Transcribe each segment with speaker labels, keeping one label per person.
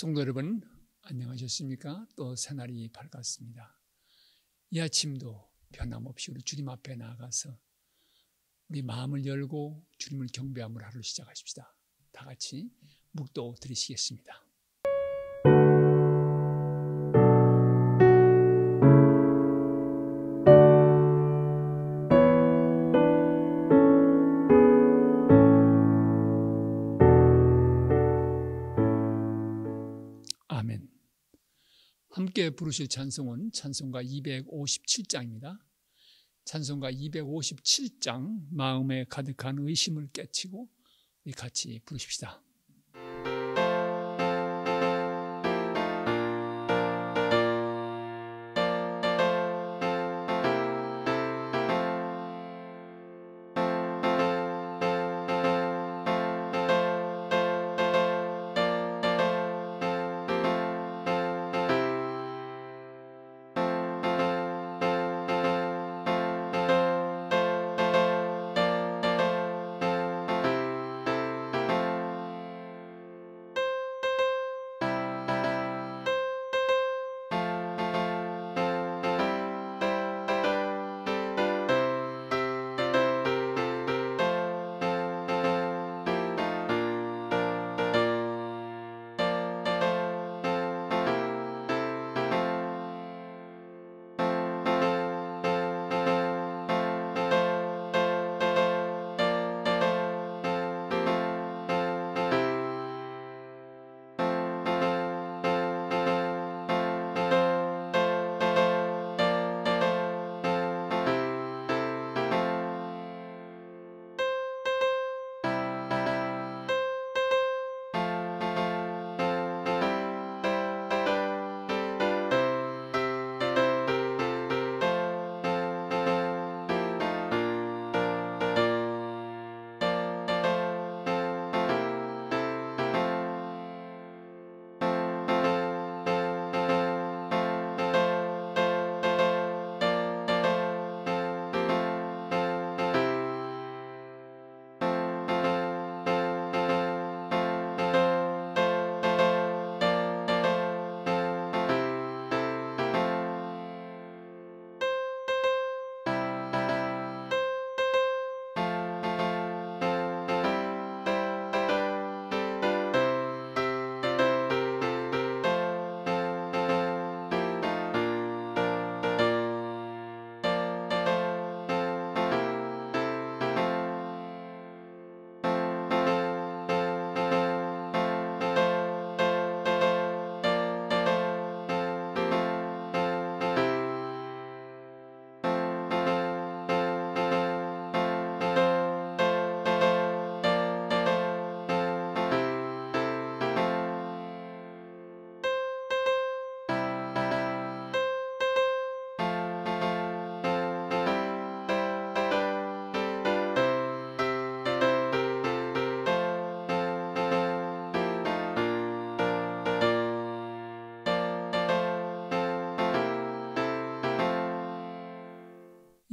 Speaker 1: 성도 여러분, 안녕하셨습니까? 또 새날이 밝았습니다. 이 아침도 변함없이 우리 주님 앞에 나아가서 우리 마음을 열고 주님을 경배함으로 하루를 시작하십시다. 다 같이 묵도 드리시겠습니다. 아멘. 함께 부르실 찬송은 찬송가 257장입니다. 찬송가 257장, 마음에 가득한 의심을 깨치고 같이 부르십시다.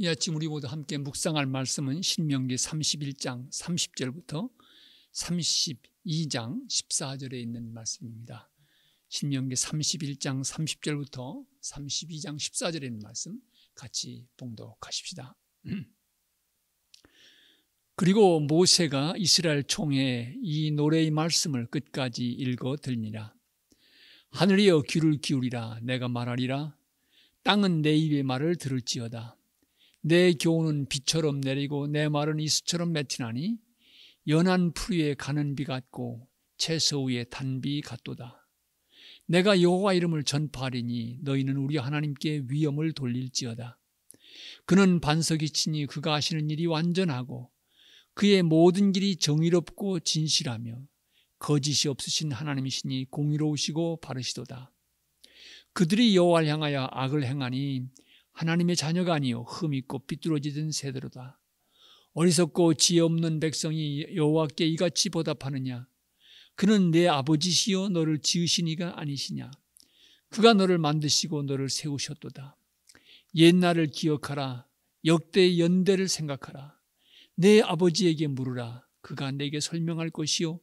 Speaker 1: 이 아침 우리 모두 함께 묵상할 말씀은 신명기 31장 30절부터 32장 14절에 있는 말씀입니다. 신명기 31장 30절부터 32장 14절에 있는 말씀 같이 봉독하십시다. 그리고 모세가 이스라엘 총회에 이 노래의 말씀을 끝까지 읽어 들으니라. 하늘이여 귀를 기울이라. 내가 말하리라. 땅은 내 입의 말을 들을지어다. 내 교훈은 비처럼 내리고 내 말은 이슬처럼 맺히나니 연한 풀 위에 가는 비 같고 채소 위에 단비 같도다. 내가 여호와 이름을 전파하리니 너희는 우리 하나님께 위엄을 돌릴지어다. 그는 반석이 치니 그가 하시는 일이 완전하고 그의 모든 길이 정의롭고 진실하며 거짓이 없으신 하나님이시니 공의로우시고 바르시도다. 그들이 여호와를 향하여 악을 행하니 하나님의 자녀가 아니요 흠있고 삐뚤어지던 세대로다. 어리석고 지혜 없는 백성이 여호와께 이같이 보답하느냐. 그는 내 아버지시요 너를 지으신 이가 아니시냐. 그가 너를 만드시고 너를 세우셨도다. 옛날을 기억하라. 역대의 연대를 생각하라. 내 아버지에게 물으라. 그가 내게 설명할 것이요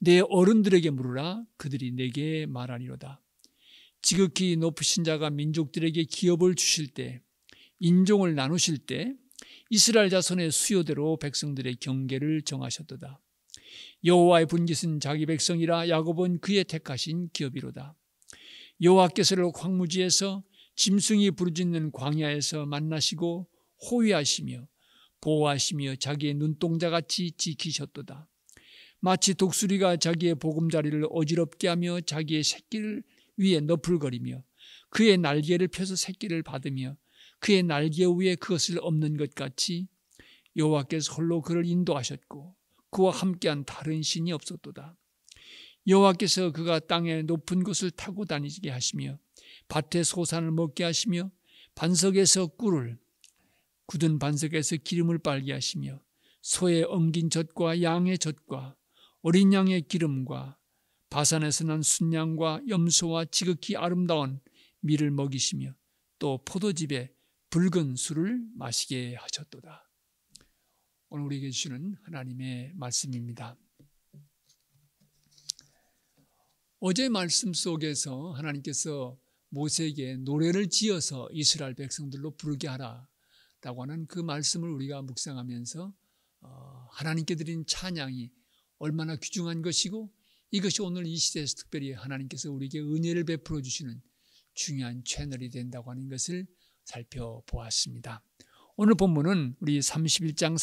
Speaker 1: 내 어른들에게 물으라. 그들이 내게 말하리로다. 지극히 높으신 자가 민족들에게 기업을 주실 때, 인종을 나누실 때 이스라엘 자손의 수요대로 백성들의 경계를 정하셨도다. 여호와의 분깃은 자기 백성이라. 야곱은 그의 택하신 기업이로다. 여호와께서를 황무지에서 짐승이 부르짖는 광야에서 만나시고 호위하시며 보호하시며 자기의 눈동자같이 지키셨도다. 마치 독수리가 자기의 보금자리를 어지럽게 하며 자기의 새끼를 위에 너풀거리며 그의 날개를 펴서 새끼를 받으며 그의 날개 위에 그것을 엎는 것 같이 여호와께서 홀로 그를 인도하셨고 그와 함께한 다른 신이 없었도다. 여호와께서 그가 땅의 높은 곳을 타고 다니게 하시며 밭의 소산을 먹게 하시며 반석에서 꿀을, 굳은 반석에서 기름을 빨게 하시며 소의 엉긴 젖과 양의 젖과 어린 양의 기름과 바산에서 난 순양과 염소와 지극히 아름다운 밀을 먹이시며 또 포도즙에 붉은 술을 마시게 하셨도다. 오늘 우리에게 주시는 하나님의 말씀입니다. 어제 말씀 속에서 하나님께서 모세에게 노래를 지어서 이스라엘 백성들로 부르게 하라라고 하는 그 말씀을 우리가 묵상하면서 하나님께 드린 찬양이 얼마나 귀중한 것이고 이것이 오늘 이 시대에서 특별히 하나님께서 우리에게 은혜를 베풀어 주시는 중요한 채널이 된다고 하는 것을 살펴보았습니다. 오늘 본문은 우리 31장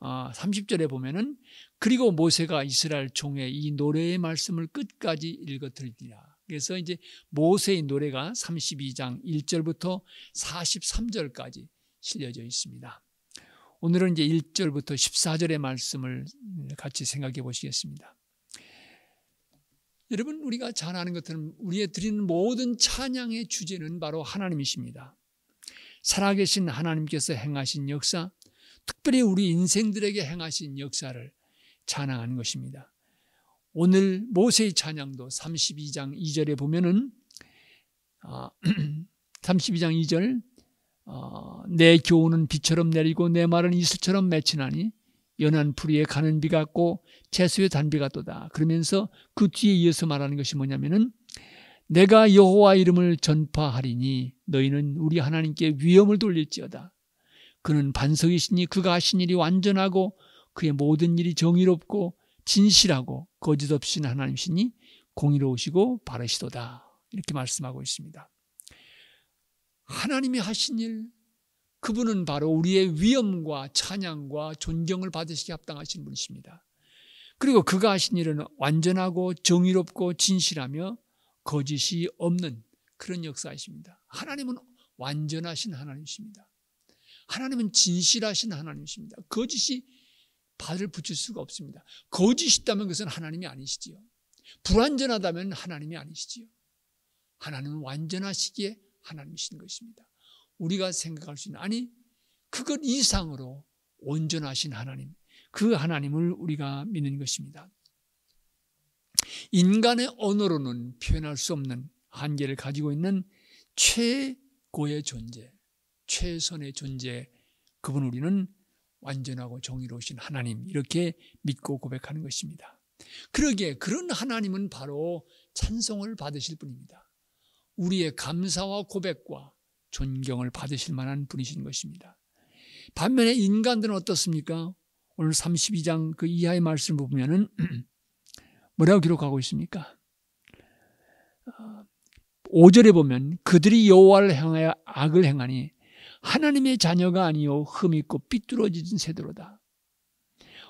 Speaker 1: 30절에 보면은 그리고 모세가 이스라엘 총회 이 노래의 말씀을 끝까지 읽어 들으리라. 그래서 이제 모세의 노래가 32장 1절부터 43절까지 실려져 있습니다. 오늘은 이제 1절부터 14절의 말씀을 같이 생각해 보시겠습니다. 여러분, 우리가 잘 아는 것처럼 우리의 드리는 모든 찬양의 주제는 바로 하나님이십니다. 살아계신 하나님께서 행하신 역사, 특별히 우리 인생들에게 행하신 역사를 찬양하는 것입니다. 오늘 모세의 찬양도 32장 2절에 보면은 32장 2절 내 교훈은 비처럼 내리고 내 말은 이슬처럼 맺히나니 연한 풀이에 가는 비 같고 채소의 단비 같도다. 그러면서 그 뒤에 이어서 말하는 것이 뭐냐면은 내가 여호와 이름을 전파하리니 너희는 우리 하나님께 위엄을 돌릴지어다. 그는 반석이시니 그가 하신 일이 완전하고 그의 모든 일이 정의롭고 진실하고 거짓 없으신 하나님이시니 공의로우시고 바르시도다. 이렇게 말씀하고 있습니다. 하나님이 하신 일, 그분은 바로 우리의 위엄과 찬양과 존경을 받으시기 합당하신 분이십니다. 그리고 그가 하신 일은 완전하고 정의롭고 진실하며 거짓이 없는 그런 역사이십니다. 하나님은 완전하신 하나님이십니다. 하나님은 진실하신 하나님이십니다. 거짓이 발을 붙일 수가 없습니다. 거짓이 있다면 그것은 하나님이 아니시지요. 불완전하다면 하나님이 아니시지요. 하나님은 완전하시기에 하나님이신 것입니다. 우리가 생각할 수 있는, 아니 그것 이상으로 온전하신 하나님, 그 하나님을 우리가 믿는 것입니다. 인간의 언어로는 표현할 수 없는 한계를 가지고 있는 최고의 존재, 최선의 존재, 그분 우리는 완전하고 정의로우신 하나님, 이렇게 믿고 고백하는 것입니다. 그러기에 그런 하나님은 바로 찬송을 받으실 분입니다. 우리의 감사와 고백과 존경을 받으실 만한 분이신 것입니다. 반면에 인간들은 어떻습니까? 오늘 32장 그 이하의 말씀을 보면은 뭐라고 기록하고 있습니까? 5절에 보면 그들이 여호와를 향하여 악을 행하니 하나님의 자녀가 아니요 흠있고 삐뚤어진 세대로다.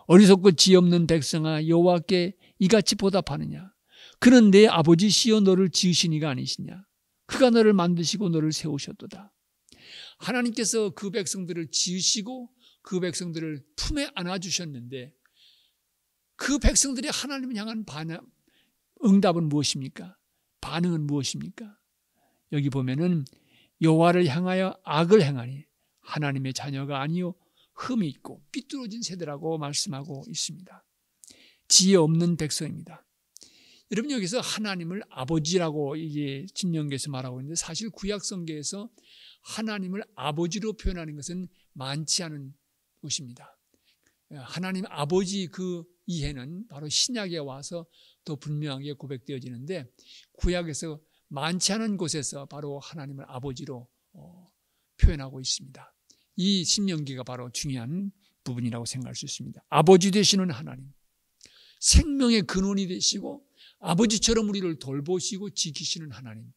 Speaker 1: 어리석고 지 없는 백성아, 여호와께 이같이 보답하느냐? 그는 내 아버지시여 너를 지으시니가 아니시냐? 그가 너를 만드시고 너를 세우셨도다. 하나님께서 그 백성들을 지으시고 그 백성들을 품에 안아주셨는데 그 백성들이 하나님을 향한 응답은 무엇입니까? 반응은 무엇입니까? 여기 보면은 여호와를 향하여 악을 행하니 하나님의 자녀가 아니요 흠이 있고 삐뚤어진 세대라고 말씀하고 있습니다. 지혜 없는 백성입니다. 여러분, 여기서 하나님을 아버지라고 이게 신명기에서 말하고 있는데 사실 구약성경에서 하나님을 아버지로 표현하는 것은 많지 않은 것입니다. 하나님 아버지 그 이해는 바로 신약에 와서 더 분명하게 고백되어지는데, 구약에서 많지 않은 곳에서 바로 하나님을 아버지로 표현하고 있습니다. 이 신명기가 바로 중요한 부분이라고 생각할 수 있습니다. 아버지 되시는 하나님, 생명의 근원이 되시고 아버지처럼 우리를 돌보시고 지키시는 하나님,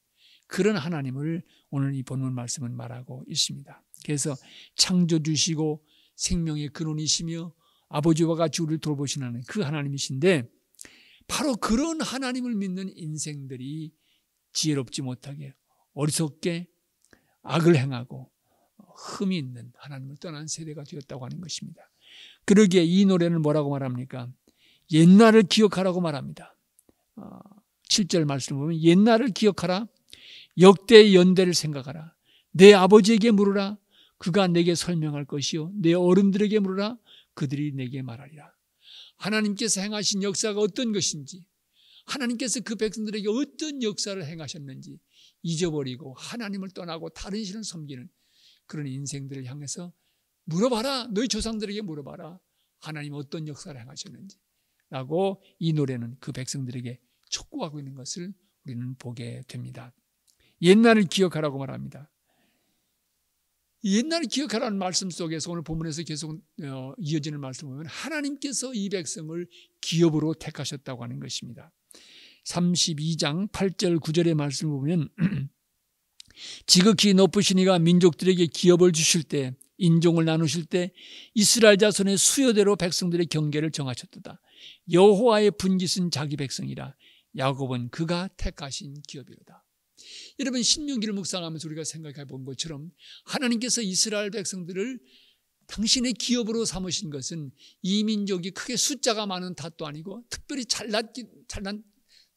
Speaker 1: 그런 하나님을 오늘 이 본문 말씀은 말하고 있습니다. 그래서 창조주시고 생명의 근원이시며 아버지와 같이 우리를 돌보시는 하나님, 그 하나님이신데, 바로 그런 하나님을 믿는 인생들이 지혜롭지 못하게 어리석게 악을 행하고 흠이 있는 하나님을 떠난 세대가 되었다고 하는 것입니다. 그러기에 이 노래는 뭐라고 말합니까? 옛날을 기억하라고 말합니다. 7절 말씀을 보면 옛날을 기억하라, 역대의 연대를 생각하라, 내 아버지에게 물으라, 그가 내게 설명할 것이요, 내 어른들에게 물으라, 그들이 내게 말하리라. 하나님께서 행하신 역사가 어떤 것인지, 하나님께서 그 백성들에게 어떤 역사를 행하셨는지 잊어버리고 하나님을 떠나고 다른 신을 섬기는 그런 인생들을 향해서 물어봐라, 너희 조상들에게 물어봐라, 하나님 어떤 역사를 행하셨는지 라고 이 노래는 그 백성들에게 촉구하고 있는 것을 우리는 보게 됩니다. 옛날을 기억하라고 말합니다. 옛날을 기억하라는 말씀 속에서 오늘 본문에서 계속 이어지는 말씀을 보면 하나님께서 이 백성을 기업으로 택하셨다고 하는 것입니다. 32장 8절 9절의 말씀을 보면 지극히 높으신 이가 민족들에게 기업을 주실 때, 인종을 나누실 때 이스라엘 자손의 수요대로 백성들의 경계를 정하셨도다. 여호와의 분깃은 자기 백성이라, 야곱은 그가 택하신 기업이로다. 여러분, 신명기를 묵상하면서 우리가 생각해 본 것처럼 하나님께서 이스라엘 백성들을 당신의 기업으로 삼으신 것은 이 민족이 크게 숫자가 많은 탓도 아니고 특별히 잘난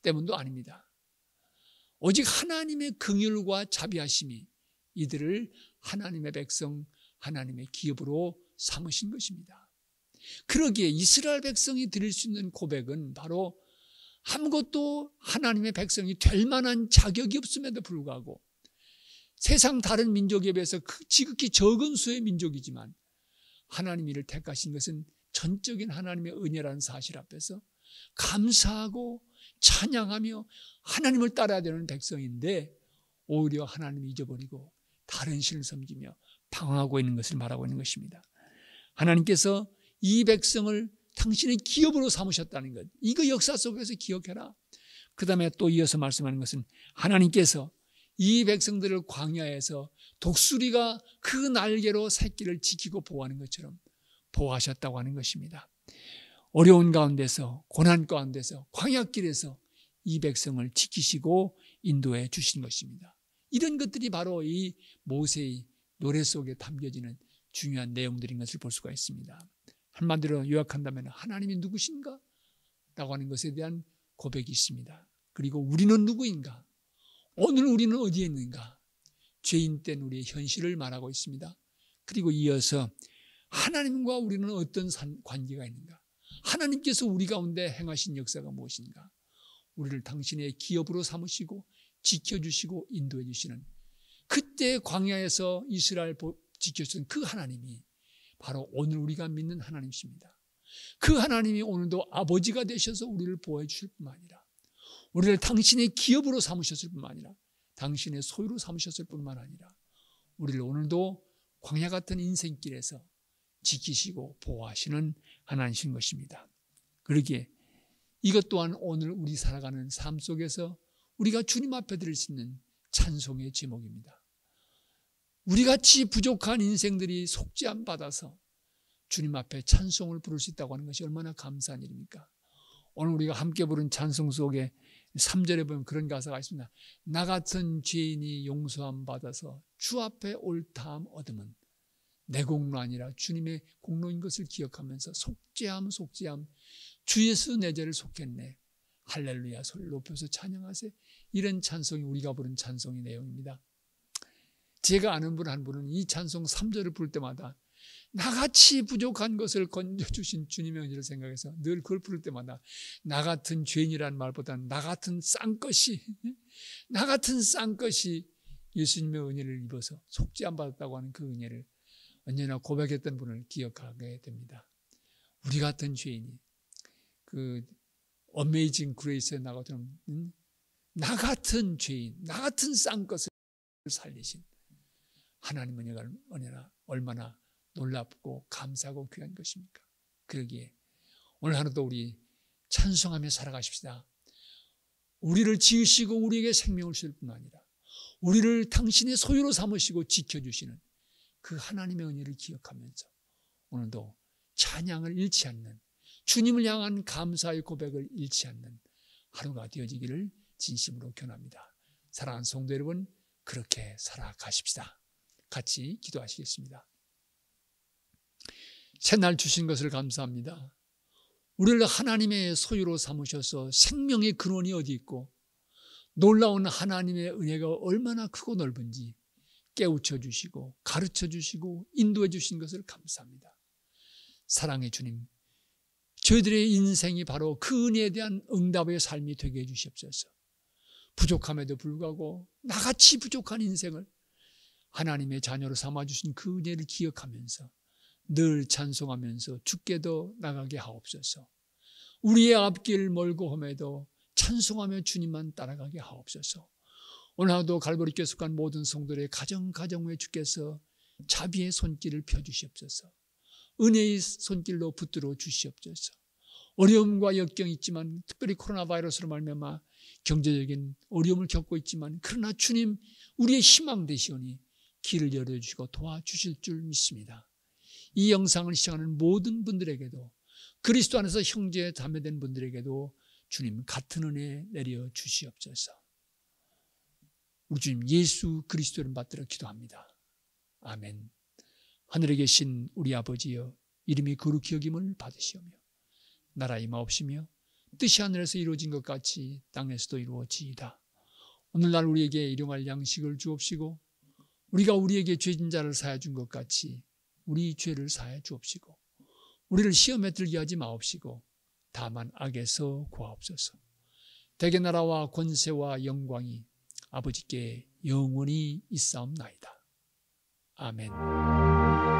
Speaker 1: 때문도 아닙니다. 오직 하나님의 긍휼과 자비하심이 이들을 하나님의 백성, 하나님의 기업으로 삼으신 것입니다. 그러기에 이스라엘 백성이 드릴 수 있는 고백은 바로 아무것도 하나님의 백성이 될 만한 자격이 없음에도 불구하고 세상 다른 민족에 비해서 지극히 적은 수의 민족이지만 하나님이 이를 택하신 것은 전적인 하나님의 은혜라는 사실 앞에서 감사하고 찬양하며 하나님을 따라야 되는 백성인데, 오히려 하나님을 잊어버리고 다른 신을 섬기며 방황하고 있는 것을 말하고 있는 것입니다. 하나님께서 이 백성을 당신의 기업으로 삼으셨다는 것, 이거 역사 속에서 기억해라. 그 다음에 또 이어서 말씀하는 것은 하나님께서 이 백성들을 광야에서 독수리가 그 날개로 새끼를 지키고 보호하는 것처럼 보호하셨다고 하는 것입니다. 어려운 가운데서, 고난 가운데서, 광야길에서 이 백성을 지키시고 인도해 주신 것입니다. 이런 것들이 바로 이 모세의 노래 속에 담겨지는 중요한 내용들인 것을 볼 수가 있습니다. 한마디로 요약한다면 하나님이 누구신가? 라고 하는 것에 대한 고백이 있습니다. 그리고 우리는 누구인가? 오늘 우리는 어디에 있는가? 죄인된 우리의 현실을 말하고 있습니다. 그리고 이어서 하나님과 우리는 어떤 관계가 있는가? 하나님께서 우리 가운데 행하신 역사가 무엇인가? 우리를 당신의 기업으로 삼으시고 지켜주시고 인도해 주시는, 그때 광야에서 이스라엘 지켜주신 그 하나님이 바로 오늘 우리가 믿는 하나님이십니다. 그 하나님이 오늘도 아버지가 되셔서 우리를 보호해 주실 뿐만 아니라 우리를 당신의 기업으로 삼으셨을 뿐만 아니라 당신의 소유로 삼으셨을 뿐만 아니라 우리를 오늘도 광야 같은 인생길에서 지키시고 보호하시는 하나님이신 것입니다. 그러기에 이것 또한 오늘 우리 살아가는 삶 속에서 우리가 주님 앞에 드릴 수 있는 찬송의 제목입니다. 우리같이 부족한 인생들이 속죄함 받아서 주님 앞에 찬송을 부를 수 있다고 하는 것이 얼마나 감사한 일입니까? 오늘 우리가 함께 부른 찬송 속에 3절에 보면 그런 가사가 있습니다. 나 같은 죄인이 용서함 받아서 주 앞에 옳다함 얻으면 내 공로 아니라 주님의 공로인 것을 기억하면서 속죄함 주 예수 내 죄를 속했네, 할렐루야 소리를 높여서 찬양하세. 이런 찬송이 우리가 부른 찬송의 내용입니다. 제가 아는 분 한 분은 이 찬송 3절을 부를 때마다 나같이 부족한 것을 건져주신 주님의 은혜를 생각해서 늘 그걸 부를 때마다 나 같은 죄인이라는 말보다는 나 같은 싼것이 예수님의 은혜를 입어서 속죄함 받았다고 하는 그 은혜를 언제나 고백했던 분을 기억하게 됩니다. 우리 같은 죄인이 그 어메이징 그레이스에 나가던 나 같은 죄인, 나 같은 쌍것을 살리신 하나님의 은혜가 얼마나 놀랍고 감사하고 귀한 것입니까? 그러기에 오늘 하루도 우리 찬송하며 살아가십시다. 우리를 지으시고 우리에게 생명을 주실 뿐 아니라 우리를 당신의 소유로 삼으시고 지켜주시는 그 하나님의 은혜를 기억하면서 오늘도 찬양을 잃지 않는, 주님을 향한 감사의 고백을 잃지 않는 하루가 되어지기를 진심으로 권합니다. 사랑하는 성도 여러분, 그렇게 살아가십시다. 같이 기도하시겠습니다. 새날 주신 것을 감사합니다. 우리를 하나님의 소유로 삼으셔서 생명의 근원이 어디 있고 놀라운 하나님의 은혜가 얼마나 크고 넓은지 깨우쳐 주시고 가르쳐 주시고 인도해 주신 것을 감사합니다. 사랑의 주님, 저희들의 인생이 바로 그 은혜에 대한 응답의 삶이 되게 해 주시옵소서. 부족함에도 불구하고 나같이 부족한 인생을 하나님의 자녀로 삼아주신 그 은혜를 기억하면서 늘 찬송하면서 주께도 나가게 하옵소서. 우리의 앞길 멀고 험해도 찬송하며 주님만 따라가게 하옵소서. 오늘 하루도 갈보리교회 속한 모든 성도들의 가정에 주께서 자비의 손길을 펴주시옵소서. 은혜의 손길로 붙들어 주시옵소서. 어려움과 역경이 있지만 특별히 코로나 바이러스로 말미암아 경제적인 어려움을 겪고 있지만 그러나 주님 우리의 희망 되시오니 길을 열어주시고 도와주실 줄 믿습니다. 이 영상을 시청하는 모든 분들에게도 그리스도 안에서 형제 자매된 분들에게도 주님 같은 은혜 내려 주시옵소서. 우리 주님 예수 그리스도를 받들어 기도합니다. 아멘. 하늘에 계신 우리 아버지여, 이름이 거룩히 여김을 받으시오며 나라 임하옵시며 뜻이 하늘에서 이루어진 것 같이 땅에서도 이루어지이다. 오늘날 우리에게 일용할 양식을 주옵시고 우리가 우리에게 죄진 자를 사하여 준 것 같이 우리 죄를 사하여 주옵시고 우리를 시험에 들게 하지 마옵시고 다만 악에서 구하옵소서. 대개 나라와 권세와 영광이 아버지께 영원히 있사옵나이다. 아멘.